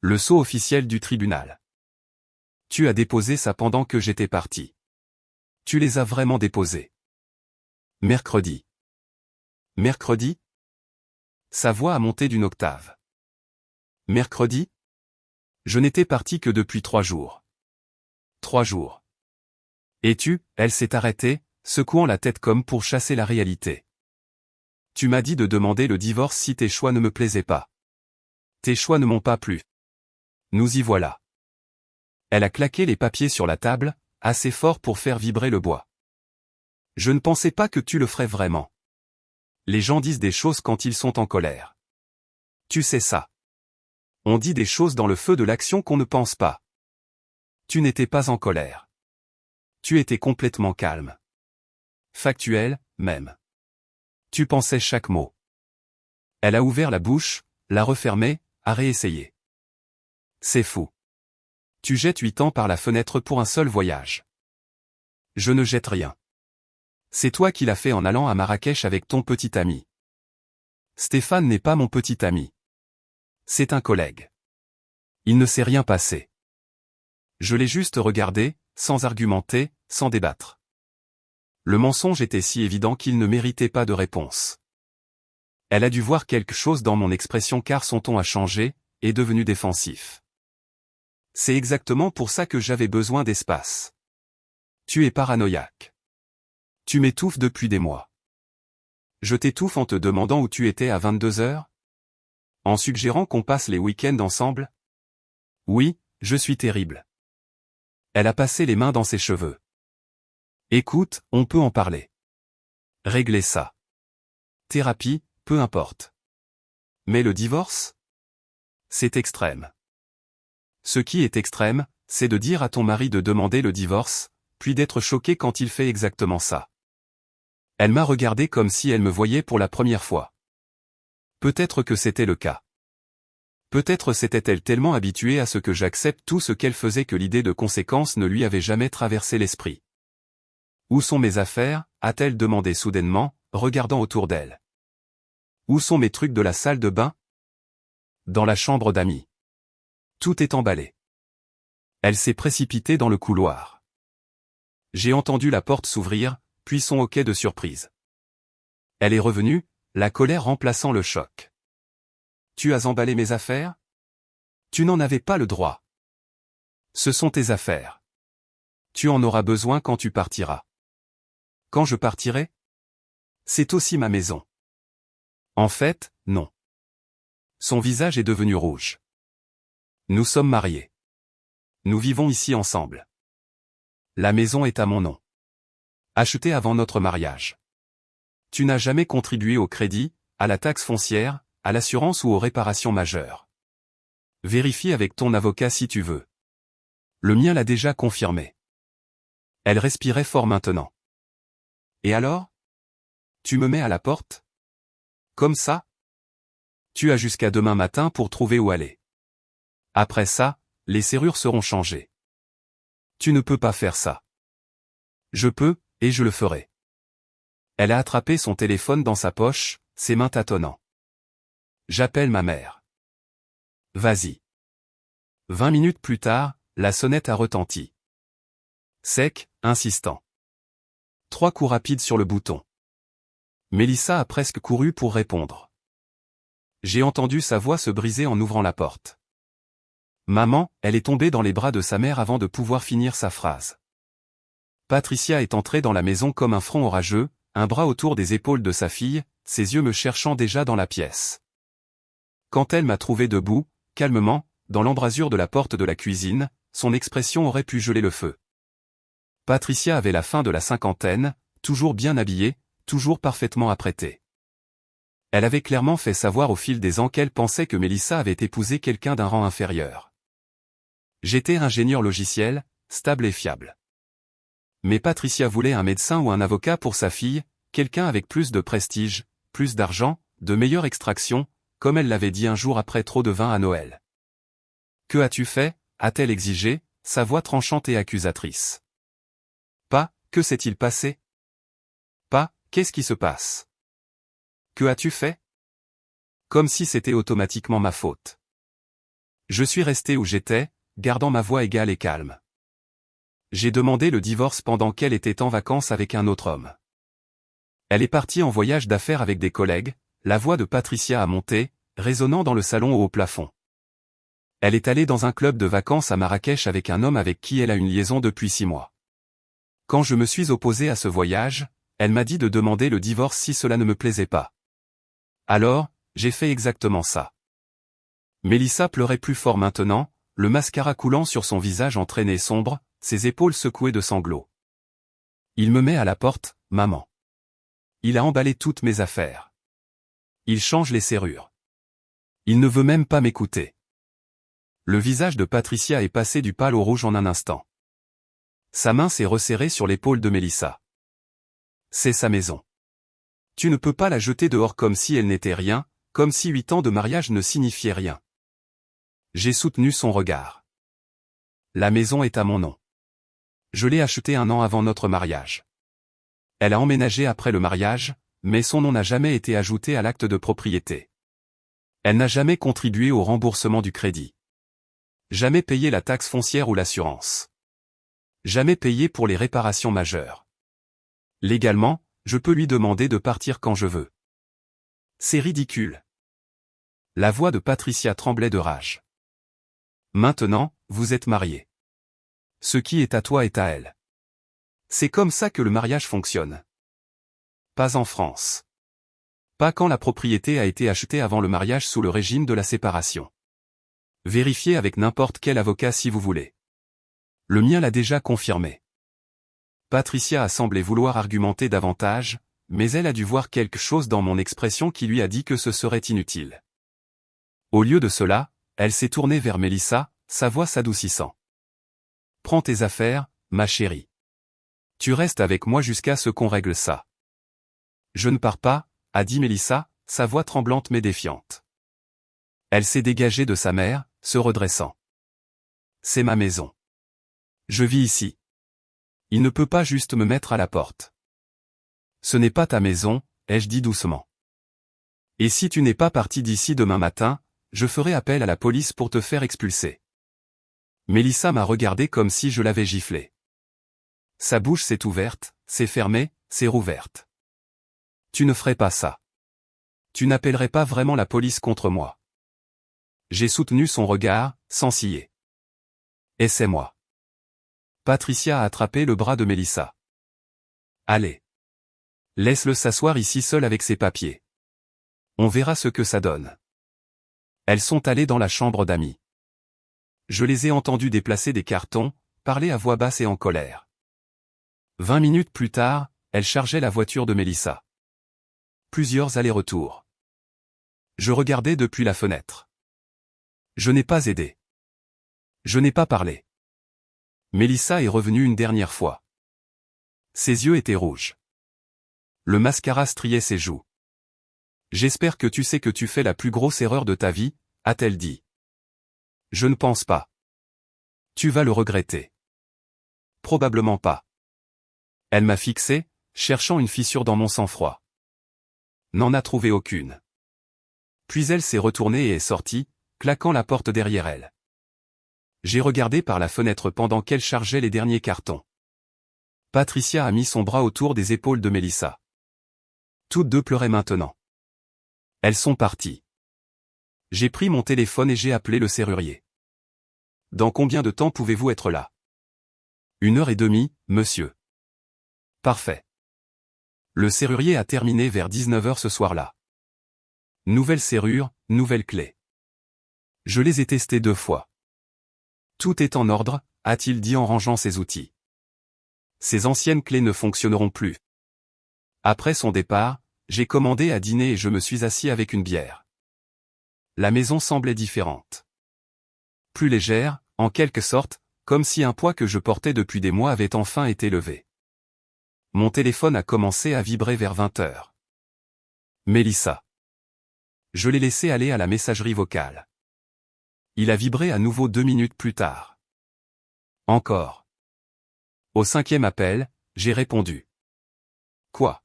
Le sceau officiel du tribunal. Tu as déposé ça pendant que j'étais parti. Tu les as vraiment déposés. Mercredi. Mercredi? Sa voix a monté d'une octave. Mercredi? Je n'étais parti que depuis 3 jours. 3 jours. Et elle s'est arrêtée, secouant la tête comme pour chasser la réalité. Tu m'as dit de demander le divorce si tes choix ne me plaisaient pas. Tes choix ne m'ont pas plu. Nous y voilà. Elle a claqué les papiers sur la table, assez fort pour faire vibrer le bois. Je ne pensais pas que tu le ferais vraiment. Les gens disent des choses quand ils sont en colère. Tu sais ça. On dit des choses dans le feu de l'action qu'on ne pense pas. Tu n'étais pas en colère. Tu étais complètement calme. Factuel, même. Tu pensais chaque mot. Elle a ouvert la bouche, l'a refermée, a réessayé. C'est fou. Tu jettes 8 ans par la fenêtre pour un seul voyage. Je ne jette rien. C'est toi qui l'as fait en allant à Marrakech avec ton petit ami. Stéphane n'est pas mon petit ami. C'est un collègue. Il ne s'est rien passé. Je l'ai juste regardé, sans argumenter, sans débattre. Le mensonge était si évident qu'il ne méritait pas de réponse. Elle a dû voir quelque chose dans mon expression car son ton a changé, est devenu défensif. C'est exactement pour ça que j'avais besoin d'espace. Tu es paranoïaque. Tu m'étouffes depuis des mois. Je t'étouffe en te demandant où tu étais à 22 heures? En suggérant qu'on passe les week-ends ensemble? Oui, je suis terrible. Elle a passé les mains dans ses cheveux. Écoute, on peut en parler. Régler ça. Thérapie, peu importe. Mais le divorce? C'est extrême. Ce qui est extrême, c'est de dire à ton mari de demander le divorce, puis d'être choqué quand il fait exactement ça. Elle m'a regardé comme si elle me voyait pour la première fois. Peut-être que c'était le cas. Peut-être s'était-elle tellement habituée à ce que j'accepte tout ce qu'elle faisait que l'idée de conséquences ne lui avait jamais traversé l'esprit. Où sont mes affaires? A-t-elle demandé soudainement, regardant autour d'elle. Où sont mes trucs de la salle de bain? Dans la chambre d'amis. Tout est emballé. Elle s'est précipitée dans le couloir. J'ai entendu la porte s'ouvrir, puis son hoquet de surprise. Elle est revenue, la colère remplaçant le choc. Tu as emballé mes affaires? Tu n'en avais pas le droit. Ce sont tes affaires. Tu en auras besoin quand tu partiras. Quand je partirai? C'est aussi ma maison. En fait, non. Son visage est devenu rouge. Nous sommes mariés. Nous vivons ici ensemble. La maison est à mon nom. Achetée avant notre mariage. Tu n'as jamais contribué au crédit, à la taxe foncière, à l'assurance ou aux réparations majeures. Vérifie avec ton avocat si tu veux. Le mien l'a déjà confirmé. Elle respirait fort maintenant. Et alors? Tu me mets à la porte? Comme ça? Tu as jusqu'à demain matin pour trouver où aller. Après ça, les serrures seront changées. Tu ne peux pas faire ça. Je peux, et je le ferai. Elle a attrapé son téléphone dans sa poche, ses mains tâtonnant. J'appelle ma mère. Vas-y. 20 minutes plus tard, la sonnette a retenti. Sec, insistant. 3 coups rapides sur le bouton. Mélissa a presque couru pour répondre. J'ai entendu sa voix se briser en ouvrant la porte. Maman, elle est tombée dans les bras de sa mère avant de pouvoir finir sa phrase. Patricia est entrée dans la maison comme un front orageux, un bras autour des épaules de sa fille, ses yeux me cherchant déjà dans la pièce. Quand elle m'a trouvé debout, calmement, dans l'embrasure de la porte de la cuisine, son expression aurait pu geler le feu. Patricia avait la fin de la cinquantaine, toujours bien habillée, toujours parfaitement apprêtée. Elle avait clairement fait savoir au fil des ans qu'elle pensait que Mélissa avait épousé quelqu'un d'un rang inférieur. J'étais ingénieur logiciel, stable et fiable. Mais Patricia voulait un médecin ou un avocat pour sa fille, quelqu'un avec plus de prestige, plus d'argent, de meilleure extraction, comme elle l'avait dit un jour après trop de vin à Noël. Que as-tu fait? A-t-elle exigé, sa voix tranchante et accusatrice. Pas, que s'est-il passé? Pas, qu'est-ce qui se passe? Que as-tu fait? Comme si c'était automatiquement ma faute. Je suis resté où j'étais, gardant ma voix égale et calme. J'ai demandé le divorce pendant qu'elle était en vacances avec un autre homme. Elle est partie en voyage d'affaires avec des collègues, la voix de Patricia a monté, résonnant dans le salon au haut plafond. Elle est allée dans un club de vacances à Marrakech avec un homme avec qui elle a une liaison depuis 6 mois. Quand je me suis opposé à ce voyage, elle m'a dit de demander le divorce si cela ne me plaisait pas. Alors, j'ai fait exactement ça. Mélissa pleurait plus fort maintenant, le mascara coulant sur son visage en traînée sombre, ses épaules secouées de sanglots. Il me met à la porte, maman. Il a emballé toutes mes affaires. Il change les serrures. Il ne veut même pas m'écouter. Le visage de Patricia est passé du pâle au rouge en un instant. Sa main s'est resserrée sur l'épaule de Mélissa. C'est sa maison. Tu ne peux pas la jeter dehors comme si elle n'était rien, comme si 8 ans de mariage ne signifiaient rien. J'ai soutenu son regard. La maison est à mon nom. Je l'ai achetée 1 an avant notre mariage. Elle a emménagé après le mariage, mais son nom n'a jamais été ajouté à l'acte de propriété. Elle n'a jamais contribué au remboursement du crédit. Jamais payé la taxe foncière ou l'assurance. Jamais payé pour les réparations majeures. Légalement, je peux lui demander de partir quand je veux. C'est ridicule. La voix de Patricia tremblait de rage. Maintenant, vous êtes mariés. Ce qui est à toi est à elle. C'est comme ça que le mariage fonctionne. Pas en France. Pas quand la propriété a été achetée avant le mariage sous le régime de la séparation. Vérifiez avec n'importe quel avocat si vous voulez. Le mien l'a déjà confirmé. Patricia a semblé vouloir argumenter davantage, mais elle a dû voir quelque chose dans mon expression qui lui a dit que ce serait inutile. Au lieu de cela, elle s'est tournée vers Mélissa, sa voix s'adoucissant. Prends tes affaires, ma chérie. Tu restes avec moi jusqu'à ce qu'on règle ça. Je ne pars pas, a dit Mélissa, sa voix tremblante mais défiante. Elle s'est dégagée de sa mère, se redressant. C'est ma maison. Je vis ici. Il ne peut pas juste me mettre à la porte. Ce n'est pas ta maison, ai-je dit doucement. Et si tu n'es pas parti d'ici demain matin, je ferai appel à la police pour te faire expulser. Mélissa m'a regardé comme si je l'avais giflé. Sa bouche s'est ouverte, s'est fermée, s'est rouverte. Tu ne ferais pas ça. Tu n'appellerais pas vraiment la police contre moi. J'ai soutenu son regard, sans ciller. Et c'est moi. Patricia a attrapé le bras de Mélissa. Allez. Laisse-le s'asseoir ici seul avec ses papiers. On verra ce que ça donne. Elles sont allées dans la chambre d'amis. Je les ai entendues déplacer des cartons, parler à voix basse et en colère. 20 minutes plus tard, elles chargeaient la voiture de Mélissa. Plusieurs allers-retours. Je regardais depuis la fenêtre. Je n'ai pas aidé. Je n'ai pas parlé. Mélissa est revenue une dernière fois. Ses yeux étaient rouges. Le mascara striait ses joues. J'espère que tu sais que tu fais la plus grosse erreur de ta vie, a-t-elle dit. Je ne pense pas. Tu vas le regretter. Probablement pas. Elle m'a fixé, cherchant une fissure dans mon sang-froid. N'en a trouvé aucune. Puis elle s'est retournée et est sortie, claquant la porte derrière elle. J'ai regardé par la fenêtre pendant qu'elle chargeait les derniers cartons. Patricia a mis son bras autour des épaules de Mélissa. Toutes deux pleuraient maintenant. Elles sont parties. J'ai pris mon téléphone et j'ai appelé le serrurier. Dans combien de temps pouvez-vous être là? 1h30, monsieur. Parfait. Le serrurier a terminé vers 19h ce soir-là. Nouvelle serrure, nouvelle clé. Je les ai testées 2 fois. Tout est en ordre, a-t-il dit en rangeant ses outils. Ces anciennes clés ne fonctionneront plus. Après son départ, j'ai commandé à dîner et je me suis assis avec une bière. La maison semblait différente. Plus légère, en quelque sorte, comme si un poids que je portais depuis des mois avait enfin été levé. Mon téléphone a commencé à vibrer vers 20h. Mélissa. Je l'ai laissé aller à la messagerie vocale. Il a vibré à nouveau 2 minutes plus tard. Encore. Au 5e appel, j'ai répondu. Quoi?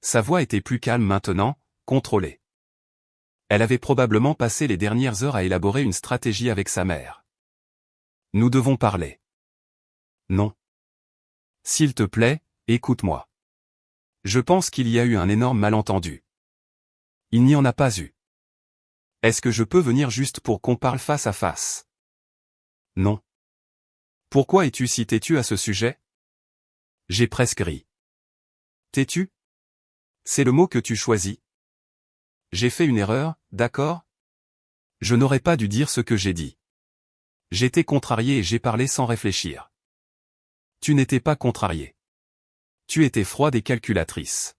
Sa voix était plus calme maintenant, contrôlée. Elle avait probablement passé les dernières heures à élaborer une stratégie avec sa mère. Nous devons parler. Non. S'il te plaît, écoute-moi. Je pense qu'il y a eu un énorme malentendu. Il n'y en a pas eu. Est-ce que je peux venir juste pour qu'on parle face à face? Non. Pourquoi es-tu si têtu à ce sujet? J'ai presque ri. Têtu? C'est le mot que tu choisis. J'ai fait une erreur, d'accord? Je n'aurais pas dû dire ce que j'ai dit. J'étais contrarié et j'ai parlé sans réfléchir. Tu n'étais pas contrarié. Tu étais froide et calculatrice.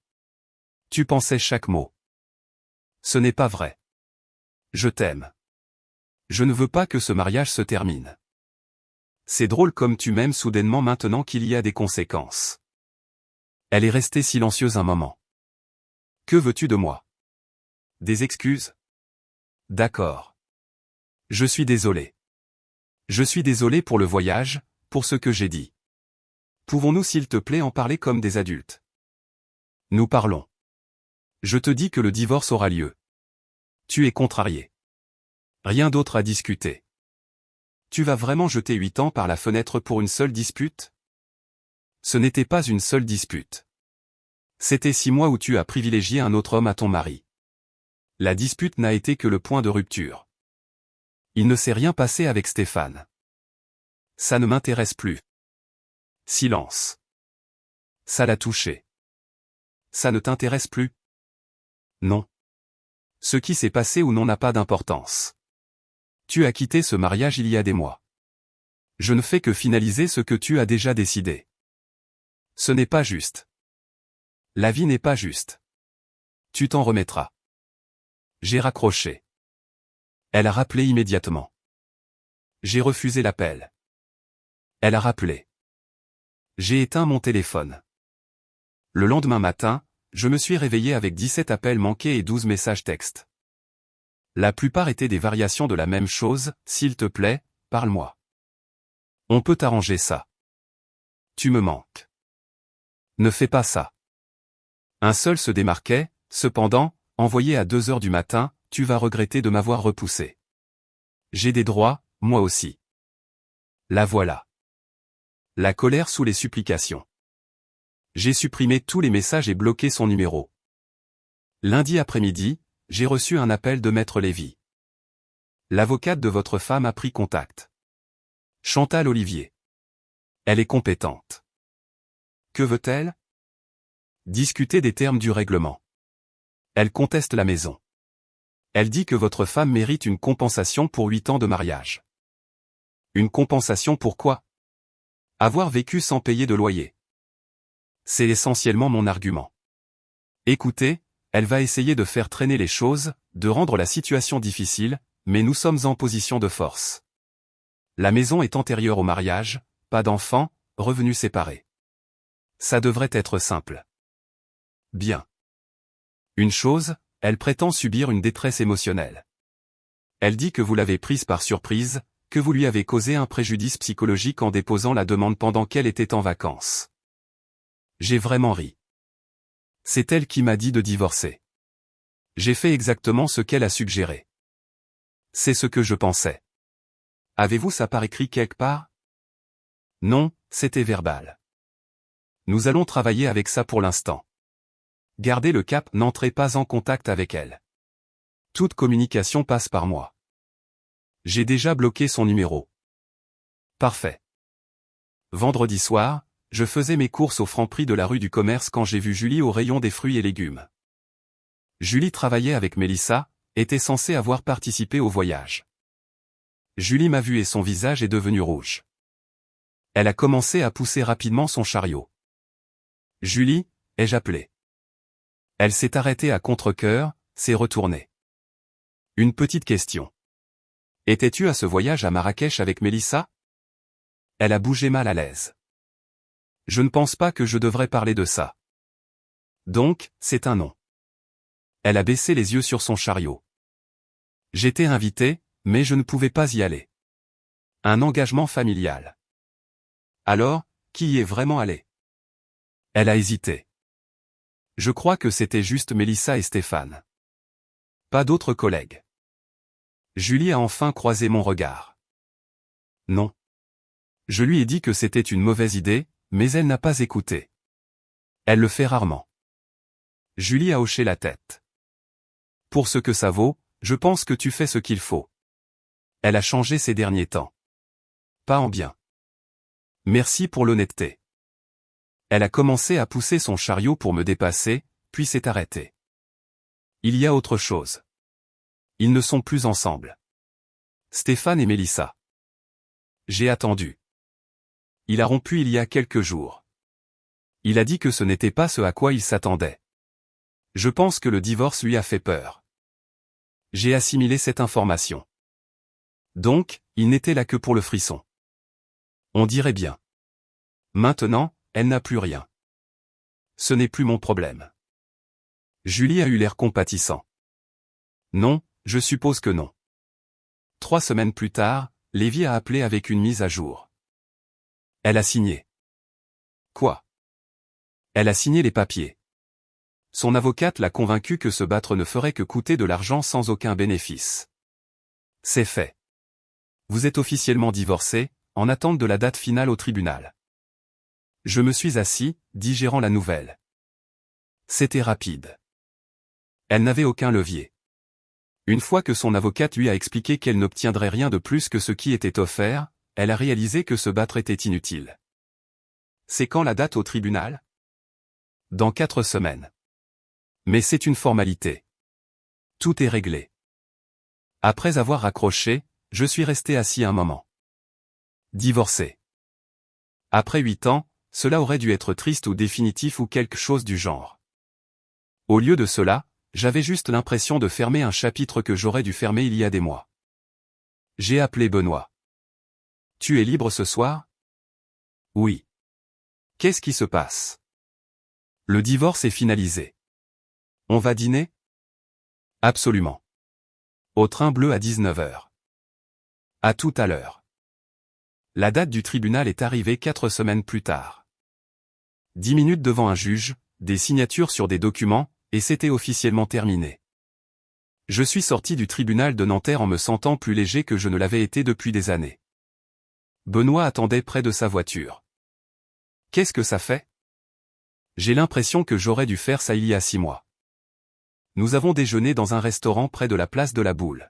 Tu pensais chaque mot. Ce n'est pas vrai. Je t'aime. Je ne veux pas que ce mariage se termine. C'est drôle comme tu m'aimes soudainement maintenant qu'il y a des conséquences. Elle est restée silencieuse un moment. Que veux-tu de moi? Des excuses? D'accord. Je suis désolé. Je suis désolé pour le voyage, pour ce que j'ai dit. Pouvons-nous s'il te plaît en parler comme des adultes? Nous parlons. Je te dis que le divorce aura lieu. Tu es contrarié. Rien d'autre à discuter. Tu vas vraiment jeter 8 ans par la fenêtre pour une seule dispute? Ce n'était pas une seule dispute. C'était 6 mois où tu as privilégié un autre homme à ton mari. La dispute n'a été que le point de rupture. Il ne s'est rien passé avec Stéphane. Ça ne m'intéresse plus. Silence. Ça l'a touché. Ça ne t'intéresse plus? Non. Ce qui s'est passé ou non n'a pas d'importance. Tu as quitté ce mariage il y a des mois. Je ne fais que finaliser ce que tu as déjà décidé. Ce n'est pas juste. La vie n'est pas juste. Tu t'en remettras. J'ai raccroché. Elle a rappelé immédiatement. J'ai refusé l'appel. Elle a rappelé. J'ai éteint mon téléphone. Le lendemain matin, je me suis réveillé avec 17 appels manqués et 12 messages textes. La plupart étaient des variations de la même chose, s'il te plaît, parle-moi. On peut arranger ça. Tu me manques. Ne fais pas ça. Un seul se démarquait, cependant, envoyé à 2 heures du matin, tu vas regretter de m'avoir repoussé. J'ai des droits, moi aussi. La voilà. La colère sous les supplications. J'ai supprimé tous les messages et bloqué son numéro. Lundi après-midi, j'ai reçu un appel de Maître Lévy. L'avocate de votre femme a pris contact. Chantal Olivier. Elle est compétente. Que veut-elle? Discuter des termes du règlement. Elle conteste la maison. Elle dit que votre femme mérite une compensation pour 8 ans de mariage. Une compensation pour quoi? Avoir vécu sans payer de loyer. C'est essentiellement mon argument. Écoutez, elle va essayer de faire traîner les choses, de rendre la situation difficile, mais nous sommes en position de force. La maison est antérieure au mariage, pas d'enfants, revenus séparés. Ça devrait être simple. Bien. Une chose, elle prétend subir une détresse émotionnelle. Elle dit que vous l'avez prise par surprise, que vous lui avez causé un préjudice psychologique en déposant la demande pendant qu'elle était en vacances. J'ai vraiment ri. C'est elle qui m'a dit de divorcer. J'ai fait exactement ce qu'elle a suggéré. C'est ce que je pensais. Avez-vous ça par écrit quelque part? Non, c'était verbal. Nous allons travailler avec ça pour l'instant. Gardez le cap, n'entrez pas en contact avec elle. Toute communication passe par moi. J'ai déjà bloqué son numéro. Parfait. Vendredi soir, je faisais mes courses au Franprix de la rue du Commerce quand j'ai vu Julie au rayon des fruits et légumes. Julie travaillait avec Mélissa, était censée avoir participé au voyage. Julie m'a vu et son visage est devenu rouge. Elle a commencé à pousser rapidement son chariot. Julie, ai-je appelé? Elle s'est arrêtée à contre-cœur, s'est retournée. Une petite question. Étais-tu à ce voyage à Marrakech avec Mélissa? Elle a bougé mal à l'aise. Je ne pense pas que je devrais parler de ça. Donc, c'est un non. Elle a baissé les yeux sur son chariot. J'étais invité, mais je ne pouvais pas y aller. Un engagement familial. Alors, qui y est vraiment allé? Elle a hésité. Je crois que c'était juste Mélissa et Stéphane. Pas d'autres collègues. Julie a enfin croisé mon regard. Non. Je lui ai dit que c'était une mauvaise idée, mais elle n'a pas écouté. Elle le fait rarement. Julie a hoché la tête. Pour ce que ça vaut, je pense que tu fais ce qu'il faut. Elle a changé ces derniers temps. Pas en bien. Merci pour l'honnêteté. Elle a commencé à pousser son chariot pour me dépasser, puis s'est arrêtée. Il y a autre chose. Ils ne sont plus ensemble. Stéphane et Mélissa. J'ai attendu. Il a rompu il y a quelques jours. Il a dit que ce n'était pas ce à quoi il s'attendait. Je pense que le divorce lui a fait peur. J'ai assimilé cette information. Donc, il n'était là que pour le frisson. On dirait bien. Maintenant, elle n'a plus rien. Ce n'est plus mon problème. Julie a eu l'air compatissant. Non, je suppose que non. 3 semaines plus tard, Lévy a appelé avec une mise à jour. Elle a signé. Quoi? Elle a signé les papiers. Son avocate l'a convaincu que se battre ne ferait que coûter de l'argent sans aucun bénéfice. C'est fait. Vous êtes officiellement divorcés, en attente de la date finale au tribunal. Je me suis assis, digérant la nouvelle. C'était rapide. Elle n'avait aucun levier. Une fois que son avocate lui a expliqué qu'elle n'obtiendrait rien de plus que ce qui était offert, elle a réalisé que se battre était inutile. C'est quand la date au tribunal? Dans 4 semaines. Mais c'est une formalité. Tout est réglé. Après avoir raccroché, je suis resté assis un moment. Divorcé. Après 8 ans, cela aurait dû être triste ou définitif ou quelque chose du genre. Au lieu de cela, j'avais juste l'impression de fermer un chapitre que j'aurais dû fermer il y a des mois. J'ai appelé Benoît. Tu es libre ce soir? Oui. Qu'est-ce qui se passe? Le divorce est finalisé. On va dîner? Absolument. Au train bleu à 19h. À tout à l'heure. La date du tribunal est arrivée 4 semaines plus tard. 10 minutes devant un juge, des signatures sur des documents, et c'était officiellement terminé. Je suis sorti du tribunal de Nanterre en me sentant plus léger que je ne l'avais été depuis des années. Benoît attendait près de sa voiture. Qu'est-ce que ça fait? J'ai l'impression que j'aurais dû faire ça il y a 6 mois. Nous avons déjeuné dans un restaurant près de la place de la Boule.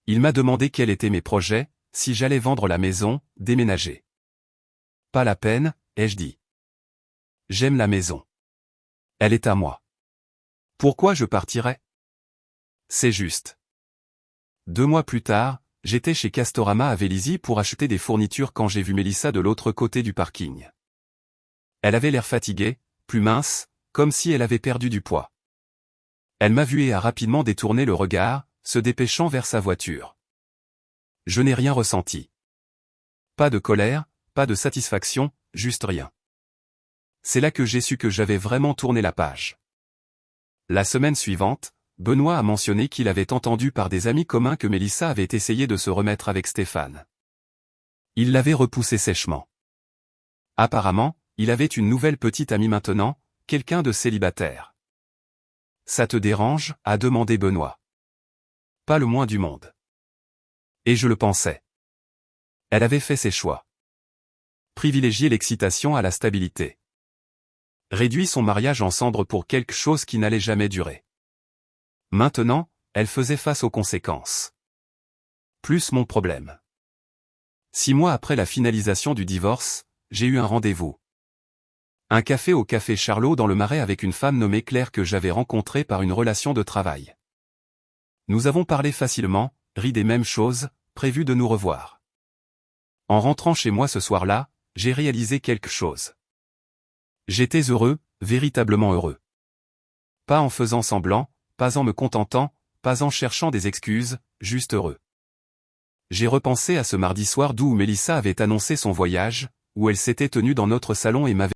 Il m'a demandé quels étaient mes projets, si j'allais vendre la maison, déménager. Pas la peine, ai-je dit. J'aime la maison. Elle est à moi. Pourquoi je partirais? C'est juste. 2 mois plus tard, j'étais chez Castorama à Vélizy pour acheter des fournitures quand j'ai vu Mélissa de l'autre côté du parking. Elle avait l'air fatiguée, plus mince, comme si elle avait perdu du poids. Elle m'a vu et a rapidement détourné le regard, se dépêchant vers sa voiture. Je n'ai rien ressenti. Pas de colère, pas de satisfaction, juste rien. C'est là que j'ai su que j'avais vraiment tourné la page. La semaine suivante, Benoît a mentionné qu'il avait entendu par des amis communs que Mélissa avait essayé de se remettre avec Stéphane. Il l'avait repoussé sèchement. Apparemment, il avait une nouvelle petite amie maintenant, quelqu'un de célibataire. Ça te dérange? A demandé Benoît. Pas le moins du monde. Et je le pensais. Elle avait fait ses choix. Privilégier l'excitation à la stabilité. Réduit son mariage en cendres pour quelque chose qui n'allait jamais durer. Maintenant, elle faisait face aux conséquences. Plus mon problème. 6 mois après la finalisation du divorce, j'ai eu un rendez-vous. Un café au café Charlot dans le Marais avec une femme nommée Claire que j'avais rencontrée par une relation de travail. Nous avons parlé facilement, ri des mêmes choses, prévu de nous revoir. En rentrant chez moi ce soir-là, j'ai réalisé quelque chose. J'étais heureux, véritablement heureux. Pas en faisant semblant, pas en me contentant, pas en cherchant des excuses, juste heureux. J'ai repensé à ce mardi soir d'où Mélissa avait annoncé son voyage, où elle s'était tenue dans notre salon et m'avait